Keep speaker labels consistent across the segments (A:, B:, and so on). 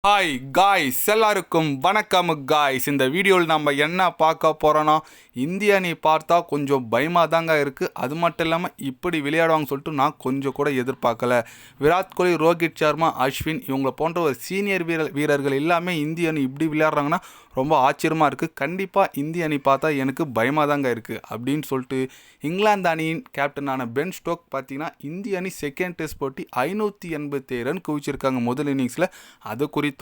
A: Hi guys, எல்லாருக்கும் வணக்கம் guys. இந்த வீடியோவில் நம்ம என்ன பார்க்க போகிறோன்னா, இந்திய அணி பார்த்தா கொஞ்சம் பயமாக தாங்க இருக்குது. அது மட்டும் இல்லாமல் இப்படி விளையாடுவாங்கன்னு சொல்லிட்டு நான் கொஞ்சம் கூட எதிர்பார்க்கல. விராட் கோலி, ரோஹித் சர்மா, அஸ்வின் இவங்களை போன்ற ஒரு சீனியர் வீரர்கள் எல்லாமே இந்திய அணி இப்படி விளையாடுறாங்கன்னா ரொம்ப ஆச்சரியமாக இருக்குது. கண்டிப்பாக இந்திய அணி பார்த்தா எனக்கு பயமாக தாங்க இருக்குது அப்படின்னு சொல்லிட்டு இங்கிலாந்து அணியின் கேப்டனான பென் ஸ்டோக் பார்த்தீங்கன்னா இந்திய அணி செகண்ட் டெஸ்ட் போட்டி 587 ரன் குவிச்சிருக்காங்க முதல் இன்னிங்ஸில். அது குறித்தும்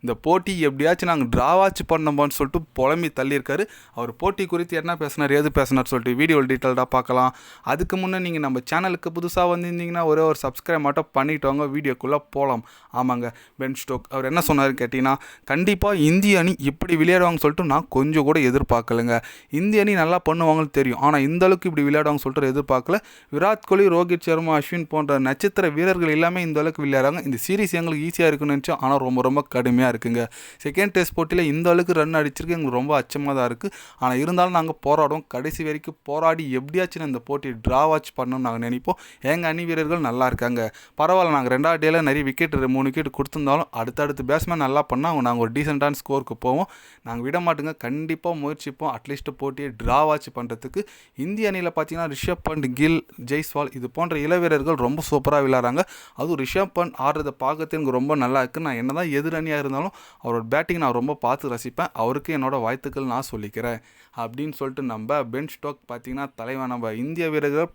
A: இந்த போட்டி எப்படியாச்சும் நாங்கள் ட்ராவாச்சு பண்ணோம்னு சொல்லிட்டு புலம்பி தள்ளியிருக்காரு. அவர் போட்டி குறித்து என்ன பேசினார், எது பேசினார் சொல்லிட்டு வீடியோவில் டீட்டெயில்டாக பார்க்கலாம். அதுக்கு முன்னே நீங்கள் நம்ம சேனலுக்கு புதுசாக வந்திருந்தீங்கன்னா ஒரே ஒரு சப்ஸ்கிரைப் மட்டும் பண்ணிட்டு வாங்க, வீடியோக்குள்ளே போகலாம். ஆமாங்க, பென் ஸ்டோக் அவர் என்ன சொன்னார் கேட்டிங்கன்னா, கண்டிப்பாக இந்திய அணி இப்படி விளையாடுவாங்கன்னு சொல்லிட்டு நான் கொஞ்சம் கூட எதிர்பார்க்கலைங்க. இந்திய அணி நல்லா பண்ணுவாங்கன்னு தெரியும், ஆனால் இந்த அளவுக்கு இப்படி விளையாடுவாங்கன்னு சொல்லிட்டு எதிர்பார்க்கல. விராட் கோலி, ரோஹித் சர்மா, அஸ்வின் போன்ற நட்சத்திர வீரர்கள் எல்லாமே இந்த அளவுக்கு விளையாடுறாங்க. இந்த சீரிஸ் எங்களுக்கு ஈஸியாக இருக்குன்னு நினச்சோம், ஆனால் ரொம்ப கடுமையாக இருக்குங்க. செகண்ட் டெஸ்ட் போட்டியில் இந்த அளவுக்கு ரன் அடிச்சிருக்கு எங்களுக்கு ரொம்ப அச்சமாக தான் இருக்குது. ஆனால் இருந்தாலும் நாங்கள் போராடுவோம், கடைசி வரைக்கும் போராடி எப்படியாச்சும் இந்த போட்டியை ட்ரா வாட்ச் பண்ணணும்னு நாங்கள் நினைப்போம். எங்கள் அணி வீரர்கள் நல்லா இருக்காங்க, பரவாயில்ல. நாங்கள் 2வது டேயில் நிறைய விக்கெட் 3 விக்கெட் கொடுத்துருந்தாலும் அடுத்தடுத்து பேட்ஸ்மேன் நல்லா பண்ணால் நாங்கள் ஒரு டீசெண்டான ஸ்கோருக்கு போவோம். நாங்கள் விட மாட்டோங்க, கண்டிப்பாக முயற்சிப்போம் அட்லீஸ்ட் போட்டியை ட்ரா வாட்ச் பண்ணுறதுக்கு. இந்திய அணியில் பார்த்தீங்கன்னா ரிஷப் பண்ட், கில், ஜெய்ஸ்வால் இது போன்ற இளவீரர்கள் ரொம்ப சூப்பராக விளையாடுறாங்க. அதுவும் ரிஷப் பண்ட் ஆடுறதை பார்க்கறதுக்கு எனக்கு ரொம்ப நல்லா இருக்குது. நான் என்ன தான் எதிர் அணியாக இருந்தாலும் அவரோட பேட்டிங் நான் ரொம்ப பார்த்து ரசிப்பேன். அவருக்கு என்னோட வாழ்த்துக்கள் நான் சொல்லிக்கிறேன் அப்படின்னு சொல்லிட்டு நம்ம பென் ஸ்டோக் பார்த்தீங்கன்னா தலைவன் நம்ம இந்திய வீரர்கள்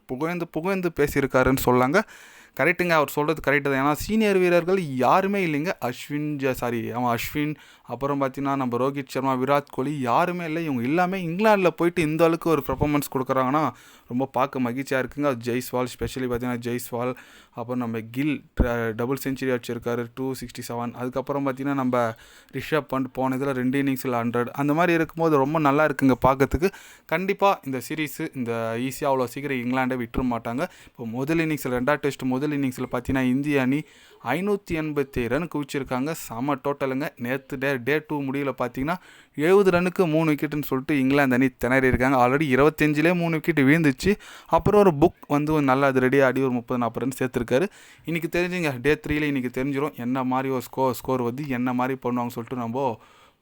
A: புகழ்ந்து பேசியிருக்காருன்னு சொல்லாங்க. கரெக்டுங்க, அவர் சொல்கிறது கரெக்டு தான். ஏன்னா சீனியர் வீரர்கள் யாருமே இல்லைங்க. அஸ்வின், அப்புறம் பார்த்தீங்கன்னா நம்ம ரோஹித் சர்மா, விராட் கோலி யாருமே இல்லை. இவங்க எல்லாமே இங்கிலாண்டில் போயிட்டு இந்த அளவுக்கு ஒரு பெர்ஃபார்மன்ஸ் கொடுக்குறாங்கன்னா ரொம்ப பார்க்க மகிழ்ச்சியாக இருக்குங்க. ஜெய்ஸ்வால் ஸ்பெஷலி பார்த்தீங்கன்னா ஜெய்ஸ்வால், அப்புறம் நம்ம கில் டபுள் செஞ்சுரி அடிச்சிருக்காரு 267. அதுக்கப்புறம் பார்த்தீங்கன்னா நம்ம ரிஷப் பண்ட் போன இதில் 2 இன்னிங்ஸில் 100. அந்த மாதிரி இருக்கும்போது ரொம்ப நல்லா இருக்குங்க பார்க்கறதுக்கு. கண்டிப்பாக இந்த சீரீஸு இந்த ஈஸியாக அவ்வளோ சீக்கிரம் இங்கிலாண்டை விட்டுற மாட்டாங்க. இப்போ முதல் இன்னிங்ஸில் 2வது டெஸ்ட் முதல் இன்னிங்ஸில் பார்த்தீங்கன்னா இந்திய அணி 587 ரன் குவிச்சிருக்காங்க. செம டோட்டலுங்க. நேற்று டே 2 முடிவில் பார்த்தீங்கன்னா 70 ரன்னுக்கு 3 விக்கெட்டுன்னு சொல்லிட்டு இங்கிலாந்து அணி திணறி இருக்காங்க. ஆல்ரெடி 25லே 3 விக்கெட் வீழ்ந்துச்சு. அப்புறம் ஒரு புக் வந்து நல்லா அது ரெடி ஆடி ஒரு 30-40 ரன் சேர்த்துருக்காரு. இன்றைக்கி தெரிஞ்சுங்க, டே 3ல் இன்றைக்கி தெரிஞ்சிடும் என்ன மாதிரி ஒரு ஸ்கோர் வந்து என்ன மாதிரி பண்ணுவாங்க சொல்லிட்டு நம்ம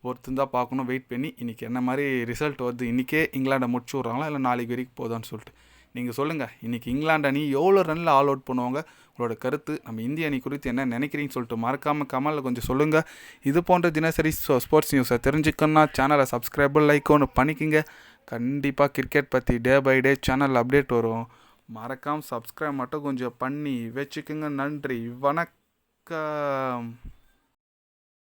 A: ஒருத்தன் தான் பார்க்கணும். வெயிட் பண்ணி இன்றைக்கி என்ன மாதிரி ரிசல்ட் வருது, இன்றைக்கே இங்கிலாண்டை முடிச்சு விட்றாங்களா இல்லை நாளைக்கு வரைக்கும் போதான்னு சொல்லிட்டு நீங்கள் சொல்லுங்கள். இன்றைக்கி இங்கிலாந்து அணி எவ்வளோ ரனில் ஆல் அவுட் பண்ணுவாங்க? உங்களோட கருத்து நம்ம இந்திய அணி குறித்து என்ன நினைக்கிறீங்கன்னு சொல்லிட்டு மறக்காமல் கமெண்டில் கொஞ்சம் சொல்லுங்கள். இது போன்ற தினசரி ஸ்போர்ட்ஸ் நியூஸை தெரிஞ்சுக்கணுன்னா சேனலை சப்ஸ்கிரைப் லைக் ஒன்று பண்ணிக்கோங்க. கண்டிப்பாக கிரிக்கெட் பற்றி day by day channel update வரும். மறக்காமல் சப்ஸ்கிரைப் மட்டும் கொஞ்சம் பண்ணி வச்சுக்கோங்க. நன்றி, வணக்கம்.